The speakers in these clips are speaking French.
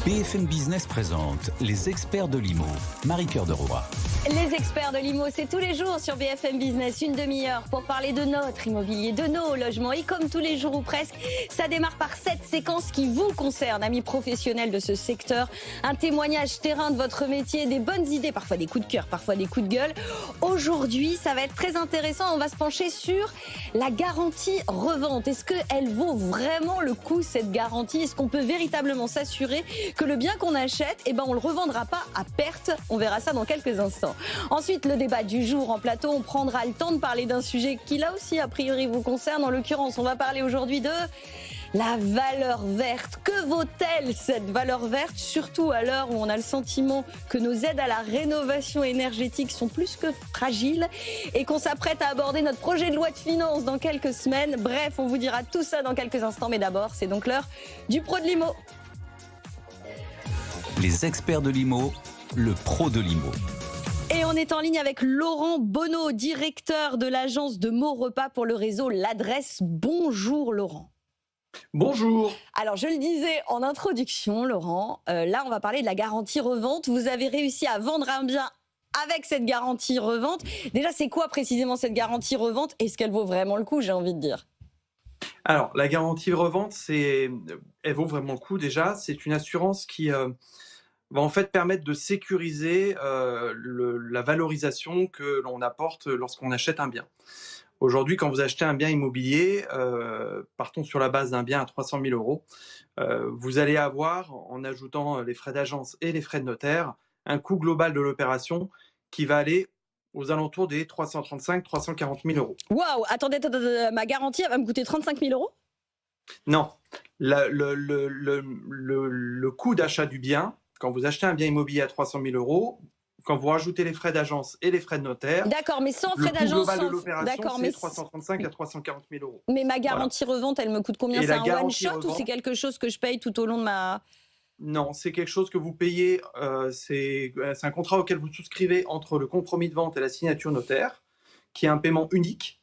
BFM Business présente les experts de l'IMO. Marie-Cœur de Roy. Les experts de l'IMO, c'est tous les jours sur BFM Business, une demi-heure pour parler de notre immobilier, de nos logements. Et comme tous les jours ou presque, ça démarre par cette séquence qui vous concerne, amis professionnels de ce secteur. Un témoignage terrain de votre métier, des bonnes idées, parfois des coups de cœur, parfois des coups de gueule. Aujourd'hui, ça va être très intéressant. On va se pencher sur la garantie revente. Est-ce qu'elle vaut vraiment le coup, cette garantie? Est-ce qu'on peut véritablement s'assurer que le bien qu'on achète, on le revendra pas à perte? On verra ça dans quelques instants. Ensuite, le débat du jour en plateau, on prendra le temps de parler d'un sujet qui là aussi a priori vous concerne. En l'occurrence, on va parler aujourd'hui de la valeur verte. Que vaut-elle cette valeur verte, surtout à l'heure où on a le sentiment que nos aides à la rénovation énergétique sont plus que fragiles et qu'on s'apprête à aborder notre projet de loi de finances dans quelques semaines. Bref, on vous dira tout ça dans quelques instants, mais d'abord, c'est donc l'heure du pro de l'IMO. Les experts de l'IMO, le pro de l'IMO. Et on est en ligne avec Laurent Bonneau, directeur de l'agence de Maurepas pour le réseau L'Adresse. Bonjour Laurent. Bonjour. Alors je le disais en introduction Laurent, là on va parler de la garantie revente. Vous avez réussi à vendre un bien avec cette garantie revente. Déjà c'est quoi précisément cette garantie revente? Est-ce qu'elle vaut vraiment le coup, j'ai envie de dire? Alors la garantie revente, elle vaut vraiment le coup déjà. C'est une assurance qui va en fait permettre de sécuriser la valorisation que l'on apporte lorsqu'on achète un bien. Aujourd'hui, quand vous achetez un bien immobilier, partons sur la base d'un bien à 300 000 euros, vous allez avoir, en ajoutant les frais d'agence et les frais de notaire, un coût global de l'opération qui va aller aux alentours des 335 000 – 340 000 euros. Waouh, attendez, ma garantie elle va me coûter 35 000 euros? Non, le coût d'achat du bien, quand vous achetez un bien immobilier à 300 000 euros, quand vous rajoutez les frais d'agence et les frais de notaire, d'accord, mais sans frais d'agence, le coût global de l'opération, c'est 335 à 340 000 euros. Mais ma garantie revente, elle me coûte combien? C'est un one shot ou c'est quelque chose que je paye tout au long de ma... Non, c'est quelque chose que vous payez, c'est un contrat auquel vous souscrivez entre le compromis de vente et la signature notaire, qui est un paiement unique,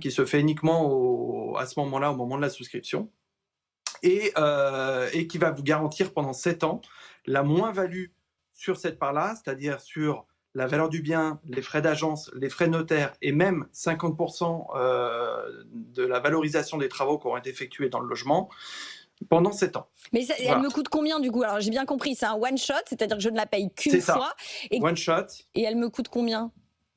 qui se fait uniquement à ce moment-là, au moment de la souscription, et qui va vous garantir pendant 7 ans la moins-value sur cette part-là, c'est-à-dire sur la valeur du bien, les frais d'agence, les frais de notaire et même 50% de la valorisation des travaux qui auront été effectués dans le logement pendant 7 ans. Mais ça, elle me coûte combien du coup? Alors j'ai bien compris, c'est un one-shot, c'est-à-dire que je ne la paye qu'une fois. Et one-shot. Et elle me coûte combien?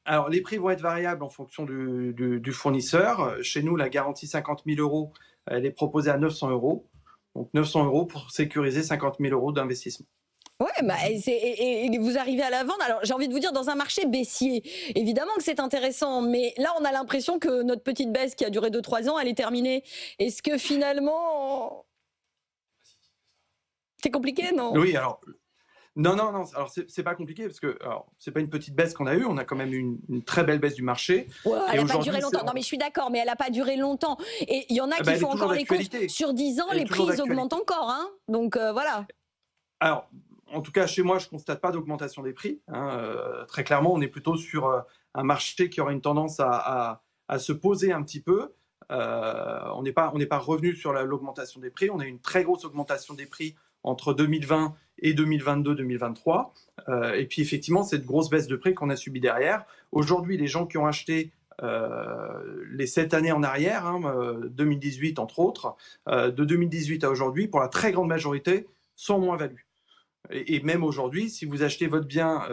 Alors les prix vont être variables en fonction du fournisseur. Chez nous, la garantie 50 000 euros, elle est proposée à 900 euros. Donc 900 euros pour sécuriser 50 000 euros d'investissement. Ouais, et vous arrivez à la vendre. Alors j'ai envie de vous dire, dans un marché baissier, évidemment que c'est intéressant, mais là on a l'impression que notre petite baisse qui a duré 2-3 ans, elle est terminée. Est-ce que finalement... C'est compliqué, non? Oui, alors... Non. Alors, c'est pas compliqué parce que c'est pas une petite baisse qu'on a eue. On a quand même eu une très belle baisse du marché. Ouais, elle n'a pas duré longtemps. Non, mais je suis d'accord, mais elle n'a pas duré longtemps. Et il y en a qui font encore les comptes. Sur 10 ans, les prix, ils augmentent encore. Hein. Donc, voilà. Alors, en tout cas, chez moi, je constate pas d'augmentation des prix. Très clairement, on est plutôt sur un marché qui aura une tendance à se poser un petit peu. On n'est pas revenu sur l'augmentation des prix. On a eu une très grosse augmentation des prix entre 2020 et 2022-2023. Et puis effectivement, cette grosse baisse de prix qu'on a subie derrière. Aujourd'hui, les gens qui ont acheté les 7 années en arrière, 2018 entre autres, de 2018 à aujourd'hui, pour la très grande majorité, sont moins-value. Et même aujourd'hui, si vous achetez votre bien,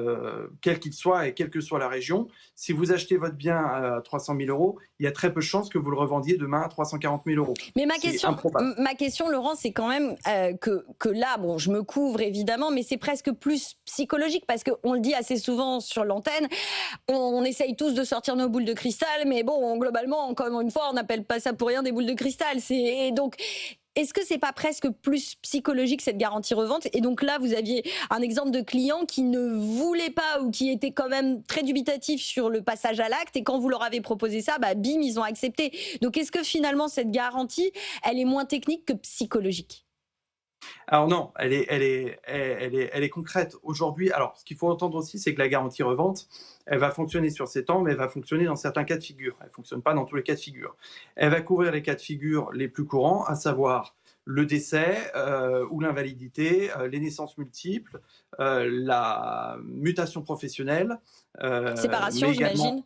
quel qu'il soit et quelle que soit la région, si vous achetez votre bien à 300 000 euros, il y a très peu de chances que vous le revendiez demain à 340 000 euros. Mais ma question, Laurent, c'est quand même que là, bon, je me couvre évidemment, mais c'est presque plus psychologique parce qu'on le dit assez souvent sur l'antenne, on essaye tous de sortir nos boules de cristal, mais bon, globalement, encore une fois, on n'appelle pas ça pour rien des boules de cristal. Et donc... Est-ce que c'est pas presque plus psychologique cette garantie revente? Et donc là, vous aviez un exemple de client qui ne voulait pas ou qui était quand même très dubitatif sur le passage à l'acte. Et quand vous leur avez proposé ça, bim, ils ont accepté. Donc est-ce que finalement cette garantie, elle est moins technique que psychologique? Alors non, elle est concrète. Aujourd'hui, alors ce qu'il faut entendre aussi, c'est que la garantie revente, elle va fonctionner sur 7 ans, mais elle va fonctionner dans certains cas de figure. Elle ne fonctionne pas dans tous les cas de figure. Elle va couvrir les cas de figure les plus courants, à savoir le décès ou l'invalidité, les naissances multiples, la mutation professionnelle. Séparation, j'imagine.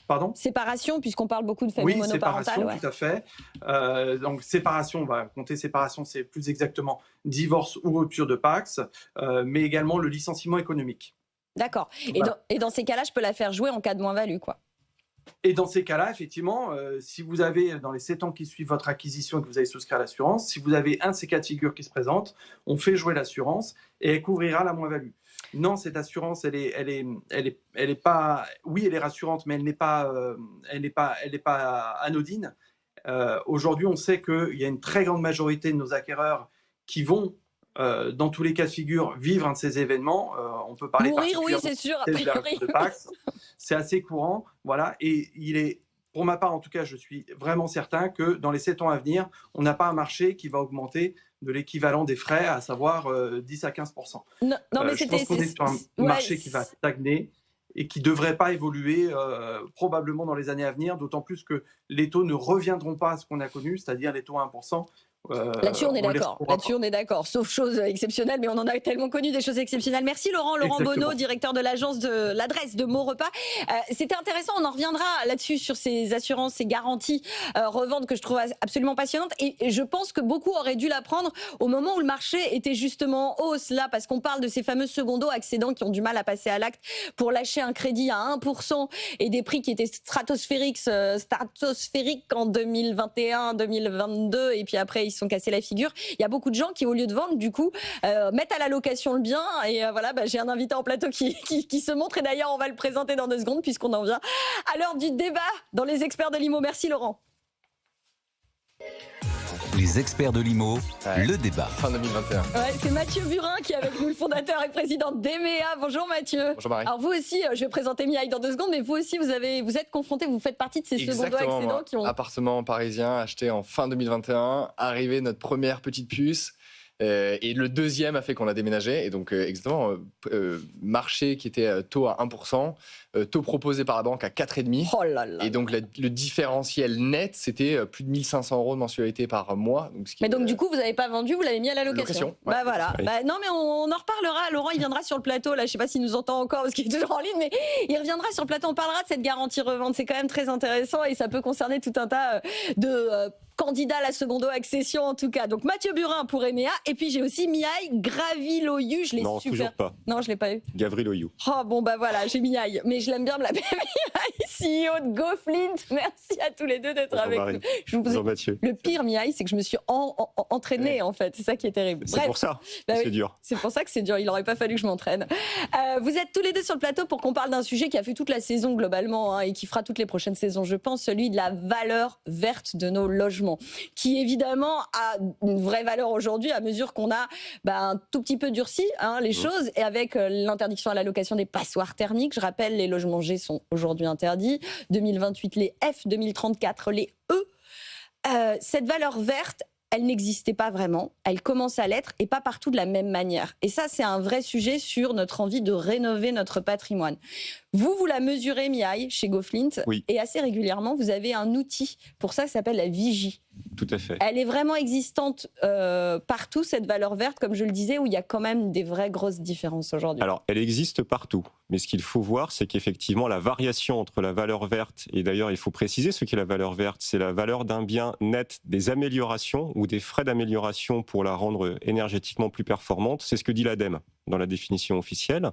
Pardon ? Séparation, puisqu'on parle beaucoup de familles monoparentales. Oui, séparation, tout à fait. Donc, séparation, on va compter séparation, c'est plus exactement divorce ou rupture de Pacs, mais également le licenciement économique. D'accord. Voilà. Et dans ces cas-là, je peux la faire jouer en cas de moins-value, quoi. Et dans ces cas-là, effectivement, si vous avez, dans les 7 ans qui suivent votre acquisition et que vous avez souscrit à l'assurance, si vous avez un de ces cas de figure qui se présente, on fait jouer l'assurance et elle couvrira la moins-value. Non, cette assurance, elle est pas. Oui, elle est rassurante, mais elle n'est pas anodine. Aujourd'hui, on sait qu'il y a une très grande majorité de nos acquéreurs qui vont, dans tous les cas de figure, vivre un de ces événements. On peut parler mourir, oui, c'est sûr, a priori. de Pacs. C'est assez courant, voilà. Et pour ma part, en tout cas, je suis vraiment certain que dans les 7 ans à venir, on n'a pas un marché qui va augmenter de l'équivalent des frais, à savoir 10 à 15%. Non, mais je pense qu'on est sur un marché qui va stagner et qui ne devrait pas évoluer probablement dans les années à venir, d'autant plus que les taux ne reviendront pas à ce qu'on a connu, c'est-à-dire les taux à 1%. Là-dessus, on est d'accord. Là-dessus, on est d'accord. Sauf choses exceptionnelles, mais on en a tellement connu des choses exceptionnelles. Merci Laurent Bonneau, directeur de l'agence de l'adresse de Maurepas. C'était intéressant. On en reviendra là-dessus sur ces assurances, ces garanties revente que je trouve absolument passionnantes. Et je pense que beaucoup auraient dû l'apprendre au moment où le marché était justement en hausse là, parce qu'on parle de ces fameux secondo-accédants qui ont du mal à passer à l'acte pour lâcher un crédit à 1% et des prix qui étaient stratosphériques en 2021, 2022, et puis après ils se sont cassés la figure. Il y a beaucoup de gens qui, au lieu de vendre, du coup, mettent à la location le bien. Et voilà, j'ai un invité en plateau qui se montre. Et d'ailleurs, on va le présenter dans 2 secondes, puisqu'on en vient à l'heure du débat dans les experts de l'IMO. Merci Laurent. Les experts de l'IMO, le débat. Fin 2021. Ouais, c'est Mathieu Burin qui est avec nous, le fondateur et président d'EMEA. Bonjour Mathieu. Bonjour Marie. Alors vous aussi, je vais présenter Miaille dans 2 secondes, mais vous aussi, vous êtes confronté, vous faites partie de ces secondo-accédants qui ont... Appartement parisien acheté en fin 2021, arrivé notre première petite puce. Et le deuxième a fait qu'on a déménagé. Et donc, exactement, marché qui était taux à 1%, taux proposé par la banque à 4,5%. Oh là là. Et donc, le différentiel net, c'était plus de 1 500 € de mensualité par mois. Donc, du coup, vous n'avez pas vendu, vous l'avez mis à la location. Ouais. Bah voilà. Oui. Non, mais on en reparlera. Laurent, il viendra sur le plateau. Là, je ne sais pas s'il nous entend encore parce qu'il est toujours en ligne, mais il reviendra sur le plateau. On parlera de cette garantie revente. C'est quand même très intéressant et ça peut concerner tout un tas de... candidat à la secondo-accession en tout cas. Donc Mathieu Burin pour EMEA. Et puis j'ai aussi Miaille Graviloyou. Je l'ai Non, super... toujours pas. Non, je l'ai pas eu. Gavriloyou. Oh bon bah voilà, j'ai Miaille. Mais je l'aime bien me l'appeler Miaille, CEO de GoFlint. Merci à tous les deux d'être avec nous. Bonjour Mathieu. Le pire Miaille, c'est que je me suis entraînée en fait. C'est ça qui est terrible. C'est pour ça. C'est dur. C'est pour ça que c'est dur. Il n'aurait pas fallu que je m'entraîne. Vous êtes tous les deux sur le plateau pour qu'on parle d'un sujet qui a fait toute la saison globalement et qui fera toutes les prochaines saisons, je pense, celui de la valeur verte de nos logements, qui évidemment a une vraie valeur aujourd'hui à mesure qu'on a un tout petit peu durci les choses, et avec l'interdiction à la location des passoires thermiques. Je rappelle, les logements G sont aujourd'hui interdits. 2028 les F, 2034 les E. Cette valeur verte, elle n'existait pas vraiment, elle commence à l'être et pas partout de la même manière. Et ça, c'est un vrai sujet sur notre envie de rénover notre patrimoine. Vous la mesurez, Miaille, chez GoFlint, oui. Et assez régulièrement, vous avez un outil pour ça qui s'appelle la vigie. Tout à fait. Elle est vraiment existante partout, cette valeur verte, comme je le disais, où il y a quand même des vraies grosses différences aujourd'hui. Alors, elle existe partout. Mais ce qu'il faut voir, c'est qu'effectivement, la variation entre la valeur verte, et d'ailleurs, il faut préciser ce qu'est la valeur verte, c'est la valeur d'un bien net, des améliorations ou des frais d'amélioration pour la rendre énergétiquement plus performante. C'est ce que dit l'ADEME dans la définition officielle.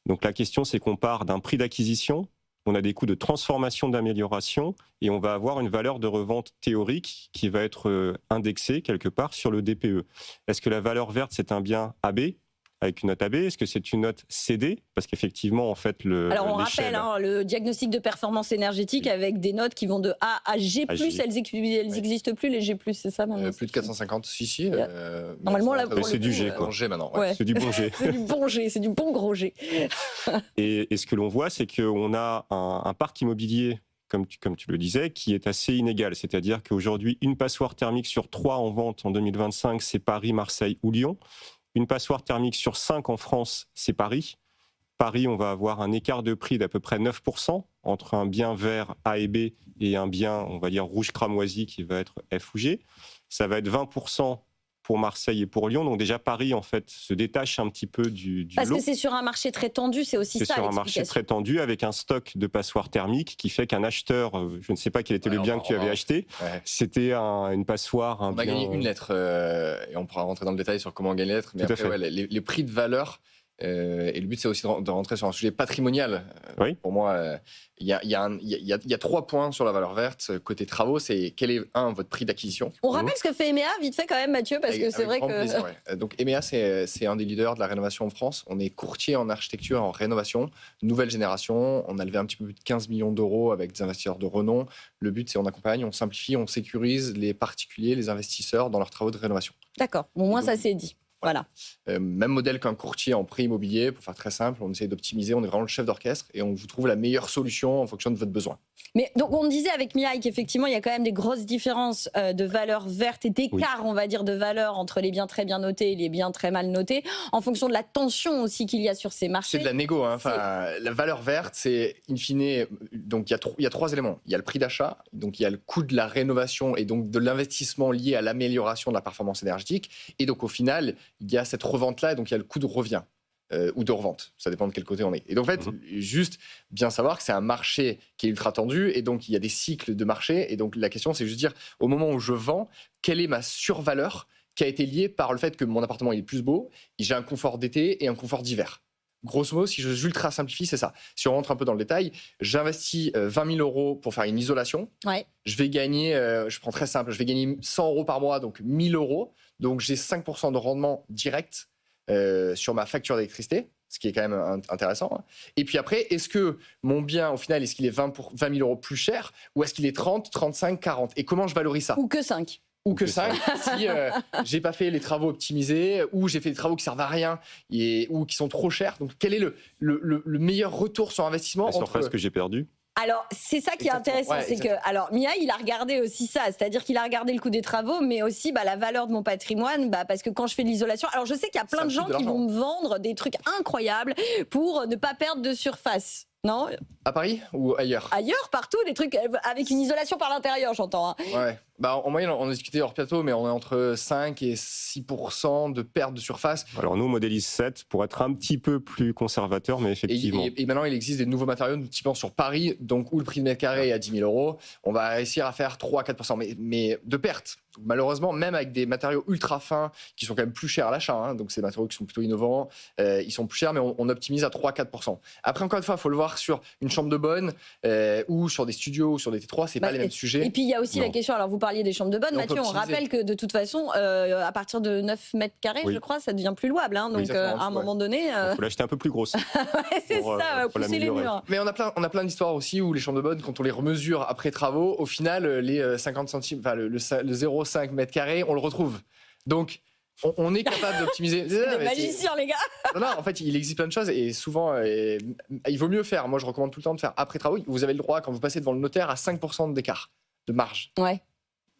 Donc la question, c'est qu'on part d'un prix d'acquisition, on a des coûts de transformation, d'amélioration, et on va avoir une valeur de revente théorique qui va être indexée quelque part sur le DPE. Est-ce que la valeur verte, c'est un bien AB avec une note AB? Est-ce que c'est une note CD? Parce qu'effectivement, en fait, Alors, on rappelle, le diagnostic de performance énergétique avec des notes qui vont de A à G+, elles n'existent plus, les G+, c'est ça maintenant? Plus de 450, si. Normalement, là, c'est du G, quoi. Bon G maintenant. Ouais. C'est du bon G. C'est du bon G, c'est du bon gros G. Et ce que l'on voit, c'est qu'on a un parc immobilier, comme tu le disais, qui est assez inégal. C'est-à-dire qu'aujourd'hui, une passoire thermique sur 3 en vente en 2025, c'est Paris, Marseille ou Lyon. Une passoire thermique sur 5 en France, c'est Paris. Paris, on va avoir un écart de prix d'à peu près 9% entre un bien vert A et B et un bien, on va dire, rouge cramoisi qui va être F ou G. Ça va être 20% pour Marseille et pour Lyon. Donc déjà, Paris, en fait, se détache un petit peu du Parce lot. que c'est sur un marché très tendu, c'est aussi ça C'est sur un marché très tendu avec un stock de passoires thermiques qui fait qu'un acheteur, je ne sais pas quel était le bien que tu avais acheté, c'était une passoire. On va gagner une lettre et on pourra rentrer dans le détail sur comment on gagne les lettres. Mais après, les prix de valeur. Et le but, c'est aussi de rentrer sur un sujet patrimonial. Oui. Pour moi, il y a 3 points sur la valeur verte. Côté travaux, c'est quel est, votre prix d'acquisition. On rappelle ce que fait EMEA, vite fait quand même, Mathieu, parce que c'est vrai que... Plaisir, ouais. Donc EMEA, c'est un des leaders de la rénovation en France. On est courtier en architecture et en rénovation, nouvelle génération. On a levé un petit peu plus de 15 millions d'euros avec des investisseurs de renom. Le but, c'est on accompagne, on simplifie, on sécurise les particuliers, les investisseurs dans leurs travaux de rénovation. D'accord, au moins ça c'est dit. Voilà. Même modèle qu'un courtier en prix immobilier, pour faire très simple, on essaie d'optimiser, on est vraiment le chef d'orchestre et on vous trouve la meilleure solution en fonction de votre besoin. Mais donc on disait avec Miaï qu'effectivement il y a quand même des grosses différences de valeur verte et d'écart, on va dire, de valeur entre les biens très bien notés et les biens très mal notés, en fonction de la tension aussi qu'il y a sur ces marchés. C'est de la négo, hein. La valeur verte, c'est in fine, donc il y a 3 éléments. Il y a le prix d'achat, donc il y a le coût de la rénovation et donc de l'investissement lié à l'amélioration de la performance énergétique, et donc au final il y a cette revente-là, et donc il y a le coût de revient. Ou de revente, ça dépend de quel côté on est. Et donc en fait, juste bien savoir que c'est un marché qui est ultra tendu, et donc il y a des cycles de marché, et donc la question c'est juste dire, au moment où je vends, quelle est ma survaleur qui a été liée par le fait que mon appartement il est plus beau, j'ai un confort d'été et un confort d'hiver. Grosso modo, si je ultra simplifie, c'est ça. Si on rentre un peu dans le détail, j'investis 20 000 euros pour faire une isolation. Ouais. Je vais gagner, je prends très simple, je vais gagner 100 euros par mois, donc 1 000 euros. Donc j'ai 5% de rendement direct sur ma facture d'électricité, ce qui est quand même intéressant. Et puis après, est-ce que mon bien, au final, est-ce qu'il est 20 000 euros plus cher, ou est-ce qu'il est 30, 35, 40 ? Et comment je valorise ça ? Ou que 5. Ou que 5, si j'ai pas fait les travaux optimisés, ou j'ai fait des travaux qui servent à rien, ou qui sont trop chers. Donc quel est le meilleur retour sur investissement la surface que j'ai perdue. Alors, c'est ça qui est intéressant, c'est que, alors, Mia, il a regardé aussi ça, c'est-à-dire qu'il a regardé le coût des travaux, mais aussi la valeur de mon patrimoine, parce que quand je fais de l'isolation, alors je sais qu'il y a plein de gens qui vont me vendre des trucs incroyables pour ne pas perdre de surface. Non ? À Paris ou ailleurs ? Ailleurs, partout, des trucs avec une isolation par l'intérieur, j'entends. Hein. Ouais. En moyenne, on a discuté hors plateau, mais on est entre 5 et 6% de perte de surface. Alors nous, on modélise 7 pour être un petit peu plus conservateur, mais effectivement. Et maintenant, il existe des nouveaux matériaux, typiquement sur Paris, donc où le prix de mètre carré est à 10 000 euros, on va réussir à faire 3 à 4%, mais de perte. Malheureusement, même avec des matériaux ultra fins, qui sont quand même plus chers à l'achat, hein, donc c'est des matériaux qui sont plutôt innovants, ils sont plus chers, mais on optimise à 3 à 4%. Après, encore une fois, il faut le voir sur une chambre de bonne, ou sur des studios, ou sur des T3, c'est pas les mêmes sujets. Et puis, il y a aussi la question, alors vous parliez des chambres de bonne, Mathieu, on rappelle que de toute façon, à partir de 9 mètres carrés, je crois, ça devient plus louable. Hein, donc, à un moment donné... Il faut l'acheter un peu plus grosse. C'est ça, pousser les murs. Mais on a plein d'histoires aussi où les chambres de bonne, quand on les remesure après travaux, au final, les 50 centimes, enfin le 0,5 mètres carrés, on le retrouve. Donc, on est capable d'optimiser. C'est des magiciens, les gars. Non, en fait, il existe plein de choses et souvent, il vaut mieux faire. Moi, je recommande tout le temps de faire après travaux. Vous avez le droit, quand vous passez devant le notaire, à 5% d'écart de marge. Ouais.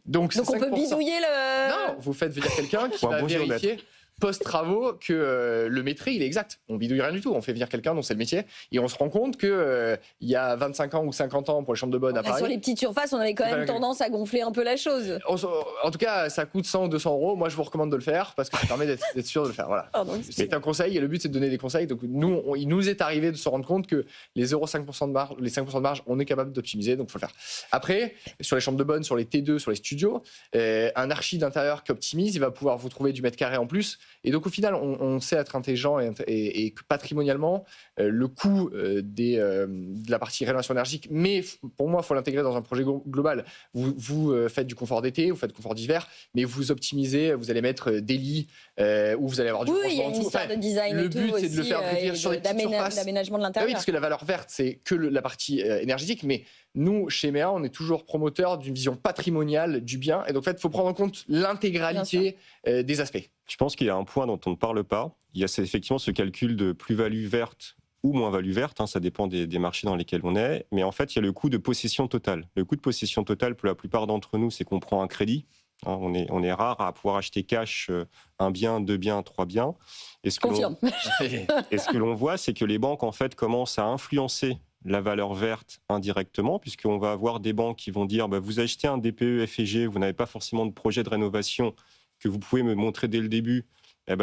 Donc on peut bidouiller le... Non, vous faites venir quelqu'un qui va vérifier post-travaux que le métier, il est exact. On bidouille rien du tout. On fait venir quelqu'un dont c'est le métier. Et on se rend compte qu'il y a 25 ans ou 50 ans pour les chambres de bonne à Paris. Sur les petites surfaces, on avait quand même tendance à gonfler un peu la chose. En tout cas, ça coûte 100 ou 200 euros. Moi, je vous recommande de le faire parce que ça permet d'être sûr de le faire. Voilà. C'est un conseil et le but, c'est de donner des conseils. Donc, il nous est arrivé de se rendre compte que les 0,5% de marge, les 5% de marge, on est capable d'optimiser. Donc, il faut le faire. Après, sur les chambres de bonne, sur les T2, sur les studios, un archi d'intérieur qui optimise, il va pouvoir vous trouver du mètre carré en plus. Et donc, au final, on sait être intelligent et que patrimonialement, le coût de la partie rénovation énergique, mais pour moi, il faut l'intégrer dans un projet global. Vous faites du confort d'été, vous faites du confort d'hiver, mais vous optimisez, vous allez mettre des lits où vous allez avoir du il y a une histoire de design le but, c'est de le faire sur des petites surfaces. D'aménagement de l'intérieur. Oui, parce que la valeur verte, c'est que la partie énergétique, mais nous, chez EMEA, on est toujours promoteur d'une vision patrimoniale du bien. Et donc, en fait, il faut prendre en compte l'intégralité des aspects. Je pense qu'il y a un point dont on ne parle pas. Il y a effectivement ce calcul de plus-value verte ou moins-value verte. Hein, ça dépend des marchés dans lesquels on est. Mais en fait, il y a le coût de possession totale. Le coût de possession totale, pour la plupart d'entre nous, c'est qu'on prend un crédit. Hein, on est rare à pouvoir acheter cash un bien, 2 biens, 3 biens. Et ce que l'on voit, c'est que les banques, en fait, commencent à influencer la valeur verte indirectement, puisqu'on va avoir des banques qui vont dire vous achetez un DPE FG, vous n'avez pas forcément de projet de rénovation, que vous pouvez me montrer dès le début,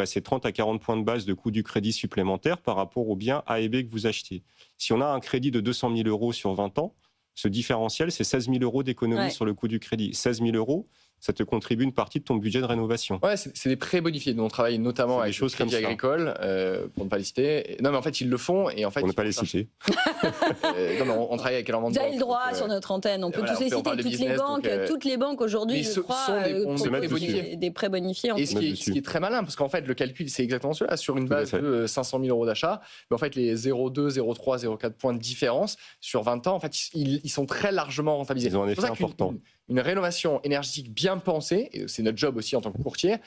c'est 30 à 40 points de base de coût du crédit supplémentaire par rapport aux biens A et B que vous achetez. Si on a un crédit de 200 000 euros sur 20 ans, ce différentiel, c'est 16 000 euros d'économie sur le coût du crédit. 16 000 euros, ça te contribue une partie de ton budget de rénovation. Ouais, c'est des prêts bonifiés. Nous, on travaille notamment avec le Crédit Agricole, pour ne pas les citer. Non, mais en fait, ils le font. Et en fait, pour ne pas les citer. Non, mais on travaille avec énormément de banques. Vous avez le droit sur notre antenne. On peut tous les citer. Toutes les banques aujourd'hui, je crois, proposent des prêts bonifiés. Et ce qui est très malin, parce qu'en fait, le calcul, c'est exactement cela. Sur une base de 500 000 euros d'achat, mais en fait, les 0,2, 0,3, 0,4 points de différence sur 20 ans, en fait, ils sont très largement rentabilisés. Ils ont un effet important. Une rénovation énergétique bien pensée, et c'est notre job aussi en tant que courtier,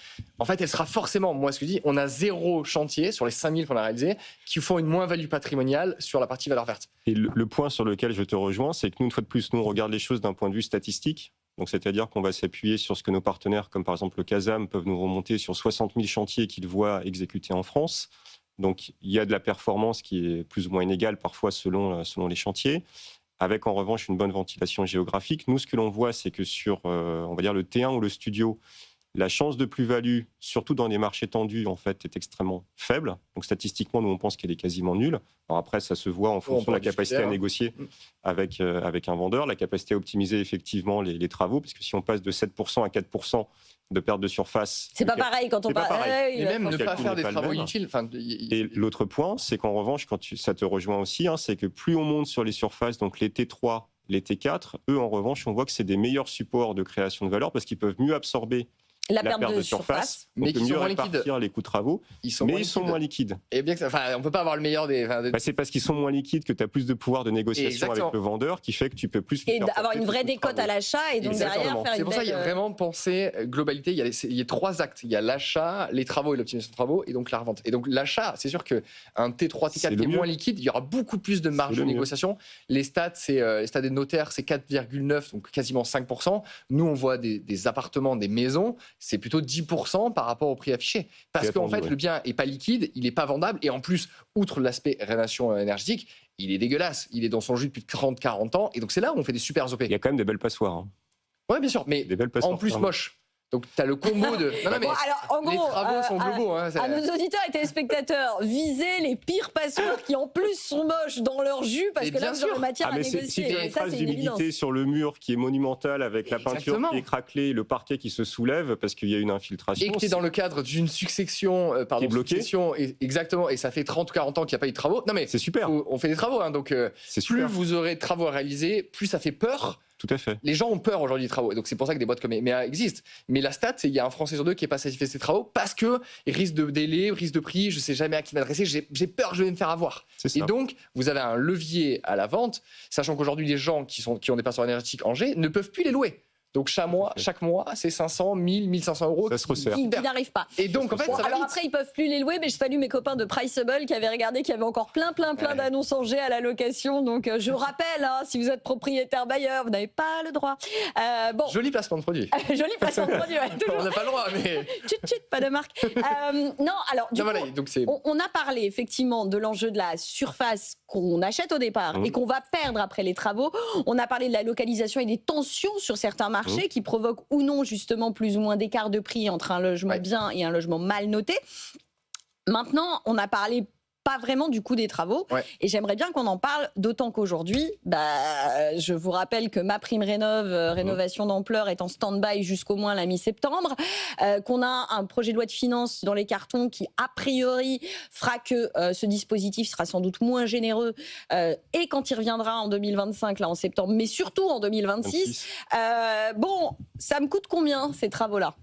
en fait, elle sera forcément, moi ce que je dis, on a 0 chantier sur les 5000 qu'on a réalisés qui font une moins-value patrimoniale sur la partie valeur verte. Et le point sur lequel je te rejoins, c'est que nous, une fois de plus, nous, on regarde les choses d'un point de vue statistique. Donc, c'est-à-dire qu'on va s'appuyer sur ce que nos partenaires, comme par exemple le CASAM, peuvent nous remonter sur 60 000 chantiers qu'ils voient exécutés en France. Donc, il y a de la performance qui est plus ou moins inégale parfois selon les chantiers, avec en revanche une bonne ventilation géographique. Nous, ce que l'on voit, c'est que sur, on va dire, le T1 ou le studio, la chance de plus-value, surtout dans les marchés tendus, en fait, est extrêmement faible. Donc, statistiquement, nous, on pense qu'elle est quasiment nulle. Alors après, ça se voit en fonction de la capacité à négocier avec un vendeur, la capacité à optimiser effectivement les travaux, parce que si on passe de 7% à 4% de perte de surface... C'est pas pareil quand on parle... Et même ne pas faire des travaux inutiles. Et l'autre point, c'est qu'en revanche, ça te rejoint aussi, c'est que plus on monte sur les surfaces, donc les T3, les T4, eux, en revanche, on voit que c'est des meilleurs supports de création de valeur parce qu'ils peuvent mieux absorber la perte de surface, mais qui mieux répartir les coûts de travaux, ils sont moins liquides. Et bien que on ne peut pas avoir le meilleur des... c'est parce qu'ils sont moins liquides que tu as plus de pouvoir de négociation avec le vendeur qui fait que tu peux plus... Et avoir une vraie décote à l'achat et donc derrière faire une... C'est pour ça qu'il y a vraiment pensé globalité. Il y a 3 actes. Il y a l'achat, les travaux et l'optimisation de travaux et donc la revente. Et donc l'achat, c'est sûr qu'un T3, T4 qui est moins liquide, il y aura beaucoup plus de marge de négociation. Les stats, les stats des notaires, c'est 4,9, donc quasiment 5%. Nous, on voit des appartements, des maisons, c'est plutôt 10% par rapport au prix affiché. Parce qu'en fait, le bien n'est pas liquide, il n'est pas vendable. Et en plus, outre l'aspect rénovation énergétique, il est dégueulasse. Il est dans son jus depuis 30-40 ans. Et donc, c'est là où on fait des super OP. Il y a quand même des belles passoires. Oui, bien sûr. Mais en plus, moche. Donc, tu as le combo de... Non, mais alors, en les gros, travaux sont globaux. À nos auditeurs et téléspectateurs, visez les pires passoires qui, en plus, sont moches dans leur jus, parce que là, vous avez matière à négocier. Si tu as une trace d'humidité sur le mur qui est monumentale, avec la peinture qui est craquelée, le parquet qui se soulève, parce qu'il y a une infiltration. Et que tu es dans le cadre d'une succession... qui est bloquée. Exactement, et ça fait 30 ou 40 ans qu'il n'y a pas eu de travaux. Non, mais c'est super. On fait des travaux, donc plus vous aurez de travaux à réaliser, plus ça fait peur. Tout à fait. Les gens ont peur aujourd'hui des travaux. Et donc, c'est pour ça que des boîtes comme EMEA existent. Mais la stat, c'est qu'il y a un Français sur 2 qui n'est pas satisfait de ses travaux parce que risque de délai, risque de prix, je ne sais jamais à qui m'adresser, j'ai peur que je vais me faire avoir. Et donc, vous avez un levier à la vente, sachant qu'aujourd'hui, les gens qui ont des passoires énergétiques en G ne peuvent plus les louer. Donc chaque mois, c'est 500, 1000, 1500 euros qui n'arrivent pas. Et donc en fait, ça va vite. Après, ils peuvent plus les louer, mais je salue mes copains de Priceable qui avaient regardé qu'il y avait encore plein d'annonces en G à la location. Donc je rappelle, si vous êtes propriétaire bailleur, vous n'avez pas le droit. Joli placement de produit. Joli placement de produit, toujours. On n'a pas le droit, mais... Chut, pas de marque. Non, alors du coup, donc on a parlé effectivement de l'enjeu de la surface qu'on achète au départ et qu'on va perdre après les travaux. On a parlé de la localisation et des tensions sur certains marchés qui provoquent ou non justement plus ou moins d'écart de prix entre un logement bien et un logement mal noté. Maintenant, on a parlé pas vraiment du coût des travaux. Et j'aimerais bien qu'on en parle, d'autant qu'aujourd'hui, je vous rappelle que ma prime rénovation d'ampleur est en stand-by jusqu'au moins la mi-septembre, qu'on a un projet de loi de finances dans les cartons qui, a priori, fera que ce dispositif sera sans doute moins généreux et quand il reviendra en 2025, là en septembre, mais surtout en 2026. Ça me coûte combien ces travaux-là ?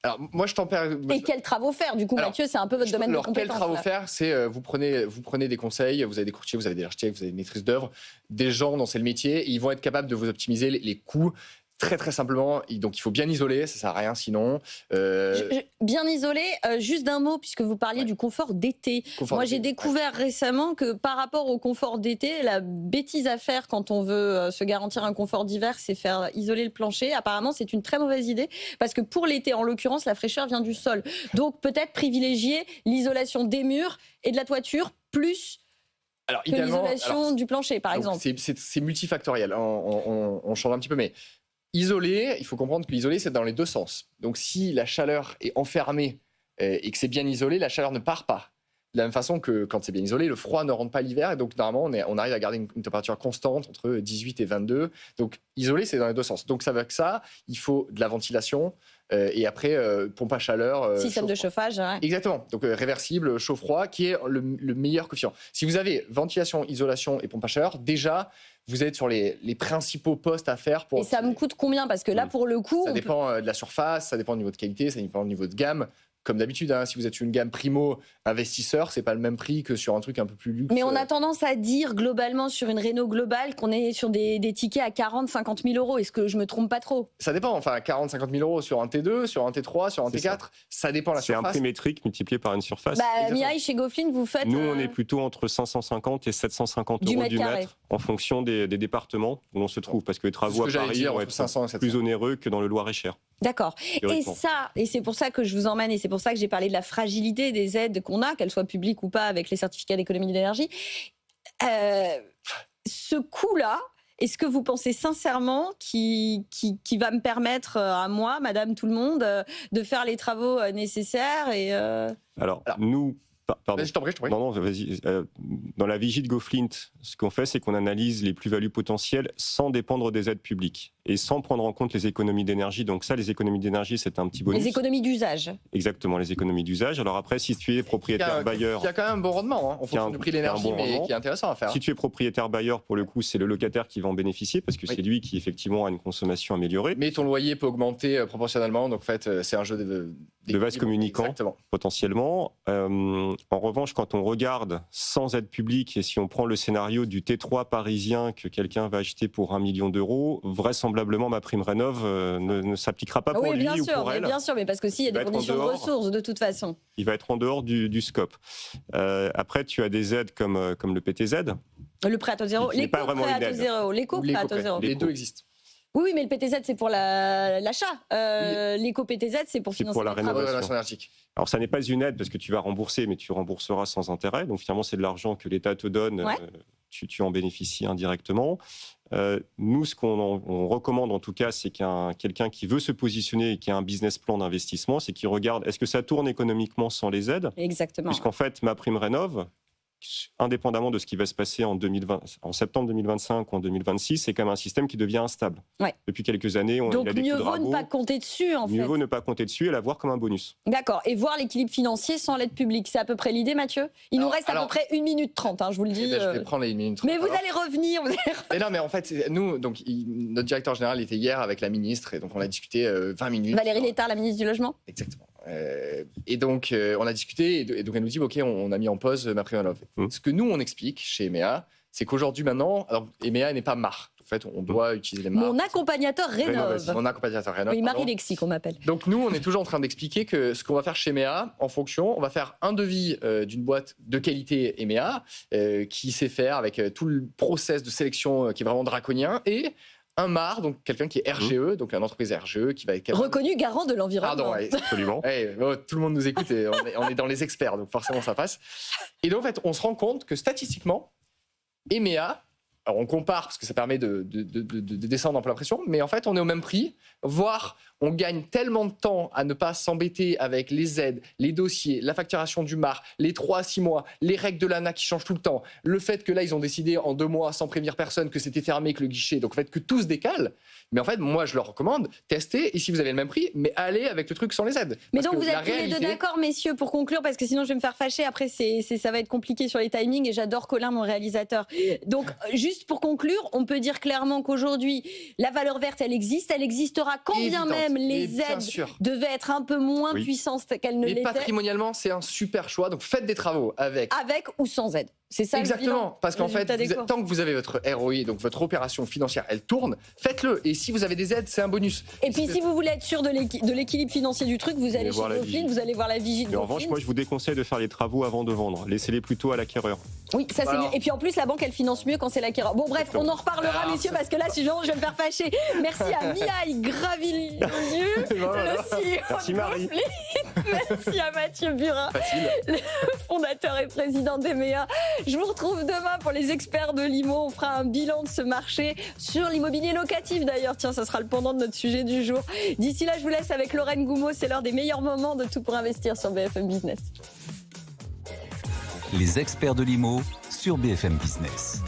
Alors, moi, je t'en perds. Et quels travaux faire ? Du coup, Mathieu, c'est un peu votre domaine de compétence. Quels travaux faire ? C'est vous prenez des conseils, vous avez des courtiers, vous avez des architectes, vous avez des maîtrises d'œuvre, des gens dont c'est le métier, et ils vont être capables de vous optimiser les coûts. Très très simplement, donc il faut bien isoler, ça sert à rien sinon. Bien isolé, juste d'un mot, puisque vous parliez du confort d'été. Moi j'ai découvert récemment que par rapport au confort d'été, la bêtise à faire quand on veut se garantir un confort d'hiver, c'est faire isoler le plancher. Apparemment c'est une très mauvaise idée, parce que pour l'été en l'occurrence, la fraîcheur vient du sol. Donc peut-être privilégier l'isolation des murs et de la toiture, plus que l'isolation du plancher par exemple. C'est multifactoriel, on change un petit peu, mais Isolé, il faut comprendre que l'isolé, c'est dans les deux sens. Donc, si la chaleur est enfermée et que c'est bien isolé, la chaleur ne part pas. De la même façon que quand c'est bien isolé, le froid ne rentre pas l'hiver. Et donc, normalement, on arrive à garder une température constante entre 18 et 22. Donc, isolé, c'est dans les deux sens. Donc, ça veut dire que ça, il faut de la ventilation et après, pompe à chaleur. Système de chauffage. Ouais. Exactement. Donc, réversible, chaud-froid, qui est le meilleur coefficient. Si vous avez ventilation, isolation et pompe à chaleur, déjà, vous êtes sur les principaux postes à faire. Et ça me coûte combien? Parce que là, pour le coup... Ça dépend de la surface, ça dépend du niveau de qualité, ça dépend du niveau de gamme. Comme d'habitude, hein, si vous êtes une gamme primo investisseur, c'est pas le même prix que sur un truc un peu plus luxe. Mais on a tendance à dire globalement sur une réno globale qu'on est sur des tickets à 40-50 000 euros. Est-ce que je me trompe pas trop? Ça dépend. Enfin, 40-50 000 euros sur un T2, sur un T3, sur un T4, ça dépend de la surface. C'est un prix métrique multiplié par une surface. Miaï, chez Goflin, vous faites... Nous, on est plutôt entre 550 et 750 euros du mètre en fonction des départements où on se trouve. Parce que les travaux à Paris vont être plus onéreux que dans le Loir-et-Cher. D'accord. Et c'est pour ça que je vous emmène, et c'est pour ça que j'ai parlé de la fragilité des aides qu'on a, qu'elles soient publiques ou pas, avec les certificats d'économie d'énergie. Ce coût-là, est-ce que vous pensez sincèrement qui va me permettre à moi, madame tout le monde, de faire les travaux nécessaires Alors, nous... Pardon. Je t'en prie. Non, vas-y. Dans la vigie de GoFlint, ce qu'on fait, c'est qu'on analyse les plus-values potentielles sans dépendre des aides publiques et sans prendre en compte les économies d'énergie. Donc ça, les économies d'énergie, c'est un petit bonus. Les économies d'usage. Exactement, les économies d'usage. Alors après, si tu es propriétaire-bailleur... Il y a quand même un bon rendement, hein, en fonction du prix de l'énergie, mais qui est intéressant à faire. Si tu es propriétaire-bailleur, pour le coup, c'est le locataire qui va en bénéficier parce que c'est lui qui, effectivement, a une consommation améliorée. Mais ton loyer peut augmenter proportionnellement. Donc en fait, c'est un jeu de vase communicant, exactement. Potentiellement. En revanche, quand on regarde sans aide publique, et si on prend le scénario du T3 parisien que quelqu'un va acheter pour 1 million d'euros, vraisemblablement ma prime rénov ne s'appliquera pas pour lui ou pour elle. Bien sûr, mais parce que s'il y a des conditions de ressources, de toute façon. Il va être en dehors du scope. Après, tu as des aides comme le PTZ. Le prêt à taux zéro, l'éco-prêt à taux zéro, l'éco-prêt à taux zéro. Les deux existent. Oui, mais le PTZ, c'est pour l'achat. L'éco-PTZ, c'est pour financer la rénovation énergétique. Alors, ça n'est pas une aide parce que tu vas rembourser, mais tu rembourseras sans intérêt. Donc, finalement, c'est de l'argent que l'État te donne. Ouais. Tu en bénéficies indirectement. Nous, ce qu'on recommande, en tout cas, c'est quelqu'un qui veut se positionner et qui a un business plan d'investissement, c'est qu'il regarde est-ce que ça tourne économiquement sans les aides. Exactement. Puisqu'en fait, ma prime rénov', indépendamment de ce qui va se passer en septembre 2025 ou en 2026, c'est quand même un système qui devient instable. Ouais. Depuis quelques années, donc il a des mieux vaut ne pas compter dessus, en fait. Mieux vaut ne pas compter dessus et l'avoir comme un bonus. D'accord. Et voir l'équilibre financier sans l'aide publique, c'est à peu près l'idée, Mathieu? Il nous reste à peu près 1 minute 30, hein, je vous le dis. Je vais prendre les 1 minute 30. Mais vous allez revenir. Mais non, mais en fait, nous, donc, notre directeur général était hier avec la ministre, et donc on a discuté 20 minutes. Valérie Létard, la ministre du Logement. Exactement. Et donc, on a discuté, et donc elle nous dit, OK, on a mis en pause ma prime rénov'. Ce que nous, on explique chez EMEA, c'est qu'aujourd'hui, maintenant, alors EMEA n'est pas MAR. En fait, on doit utiliser les MAR. Mon accompagnateur rénove. Mon accompagnateur rénove. Oui, Marie-Lexie, qu'on m'appelle. Donc, nous, on est toujours en train d'expliquer que ce qu'on va faire chez EMEA, en fonction, on va faire un devis d'une boîte de qualité EMEA, qui sait faire avec tout le process de sélection qui est vraiment draconien, et un MAR, donc quelqu'un qui est RGE, donc une entreprise RGE qui va être reconnu garant de l'environnement. Pardon, ouais, absolument. Tout le monde nous écoute et on est dans les experts, donc forcément ça passe. Et donc en fait, on se rend compte que statistiquement, EMEA, alors on compare parce que ça permet de descendre en plein pression, mais en fait on est au même prix, voire on gagne tellement de temps à ne pas s'embêter avec les aides, les dossiers, la facturation du MAR, les 3 à 6 mois, les règles de l'ANA qui changent tout le temps, le fait que là ils ont décidé en 2 mois sans prévenir personne que c'était fermé, que le guichet, donc en fait que tout se décale. Mais en fait moi je leur recommande, testez, et si vous avez le même prix, mais allez avec le truc sans les aides. Mais donc vous êtes tous les deux d'accord, messieurs, pour conclure, parce que sinon je vais me faire fâcher, après ça va être compliqué sur les timings, et j'adore Colin, mon réalisateur. Donc juste pour conclure, on peut dire clairement qu'aujourd'hui la valeur verte elle existera quand bien même les aides devaient être un peu moins puissantes qu'elles ne l'étaient. Et patrimonialement, c'est un super choix. Donc faites des travaux avec ou sans aide. C'est ça. Exactement, parce qu'en fait, tant que vous avez votre ROI, donc votre opération financière, elle tourne, faites-le. Et si vous avez des aides, c'est un bonus. Et puis si vous voulez être sûr de l'équilibre financier du truc, vous allez chez Goflin, vous allez voir la vigie de Goflin. En revanche, moi je vous déconseille de faire les travaux avant de vendre. Laissez-les plutôt à l'acquéreur. Oui, ça c'est Voilà. mieux. Et puis en plus, la banque, elle finance mieux quand c'est l'acquéreur. Bon, bref, on en reparlera, Alors, messieurs, parce que là, sinon, je vais me faire fâcher. Merci à Miaï Gravilieu, Voilà. le CEO Merci, de Marie. Montpellier. Merci à Mathieu Burin, Facile. le fondateur et président des meilleurs. Je vous retrouve demain pour les experts de l'IMO. On fera un bilan de ce marché sur l'immobilier locatif d'ailleurs. Tiens, ça sera le pendant de notre sujet du jour. D'ici là, je vous laisse avec Lorraine Goumeau. C'est l'heure des meilleurs moments de Tout pour investir sur BFM Business. Les experts de l'IMO sur BFM Business.